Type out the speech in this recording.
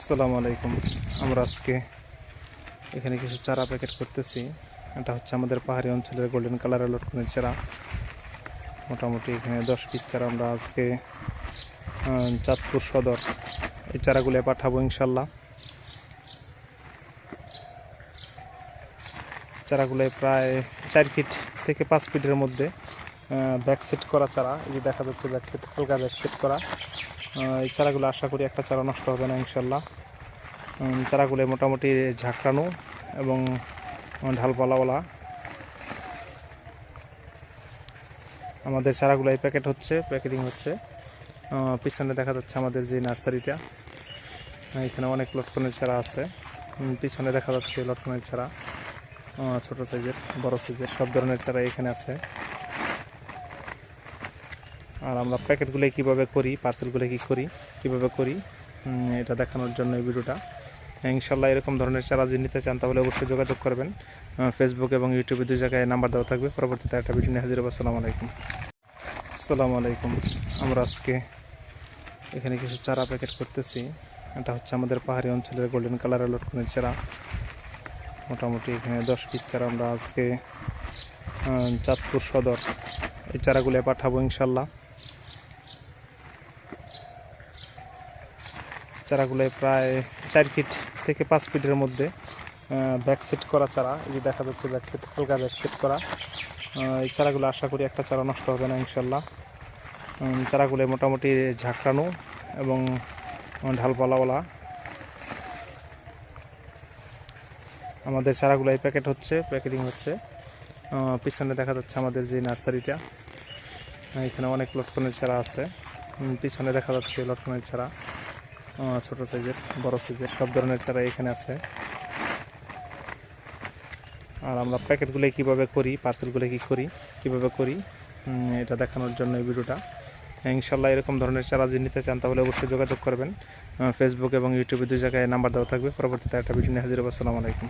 আসসালামু আলাইকুম। আমরা আজকে এখানে কিছু চারা প্যাকেট করতেছি। এটা হচ্ছে আমাদের পাহাড়ি অঞ্চলের গোল্ডেন কালারের লটকনের চারা। মোটামুটি এখানে 10 পিস চারা আমরা আজকে চাঁদপুর সদর এই চারাগুলো পাঠাবো ইনশাল্লাহ। চারাগুলো প্রায় 4 ফিট থেকে 5 ফিটের মধ্যে ব্যাকসেট করা চারা। এই যে দেখা যাচ্ছে ব্যাকসেট, হালকা ব্যাকসেট করা। এই চারাগুলো আশা করি একটা চারা নষ্ট হবে না ইনশাল্লাহ। চারাগুলো মোটামুটি ঝাঁকড়ানো এবং ঢালপালাওয়ালা। আমাদের চারাগুলো এই প্যাকেটিং হচ্ছে। পিছনে দেখা যাচ্ছে আমাদের যে নার্সারিটা, এখানে অনেক লটকনের চারা আছে। পিছনে দেখা যাচ্ছে লটকনের চারা, ছোট সাইজের, বড় সাইজের, সব ধরনের চারা এখানে আছে। আর আমরা প্যাকেটগুলো কীভাবে করি, পার্সেলগুলো কীভাবে করি এটা দেখানোর জন্য এই ভিডিওটা। ইনশাল্লাহ এরকম ধরনের চারা যদি নিতে চান তাহলে অবশ্যই যোগাযোগ করবেন। ফেসবুক এবং ইউটিউবে 2 জায়গায় নাম্বার দেওয়া থাকবে। পরবর্তীতে একটা ভিডিও নিয়ে হাজির হবো। আসসালামু আলাইকুম। আমরা আজকে এখানে কিছু চারা প্যাকেট করতেছি। এটা হচ্ছে আমাদের পাহাড়ি অঞ্চলের গোল্ডেন কালারের লটকনের চারা। মোটামুটি এখানে 10 পিস চারা আমরা আজকে চাঁদপুর সদর এই চারাগুলো পাঠাবো ইনশাল্লাহ। চারাগুলো প্রায় 4 ফিট থেকে 5 ফিটের মধ্যে ব্যাকসেট করা চারা। এই যে দেখা যাচ্ছে ব্যাকসেট, হালকা ব্যাকসেট করা। এই চারাগুলো আশা করি একটা চারা নষ্ট হবে না ইনশাল্লাহ। চারাগুলো মোটামুটি ঝাঁকড়ানো এবং ঢালপালাওয়ালা। আমাদের চারাগুলো এই প্যাকেটিং হচ্ছে। পিছনে দেখা যাচ্ছে আমাদের যে নার্সারিটা, এখানে অনেক লটকনের চারা আছে। পিছনে দেখা যাচ্ছে লটকনের চারা, ছোট সাইজের, বড় সাইজের, সব ধরনের চারা এখানে আছে। আর আমরা প্যাকেটগুলো কীভাবে করি, পার্সেলগুলো কীভাবে করি এটা দেখানোর জন্য এই ভিডিওটা। ইনশাল্লাহ এরকম ধরনের চারা যদি নিতে চান তাহলে অবশ্যই যোগাযোগ করবেন। ফেসবুক এবং ইউটিউবে 2 জায়গায় নাম্বার দেওয়া থাকবে। পরবর্তীতে একটা ভিডিও নিয়ে হাজির হবো। আসসালামু আলাইকুম।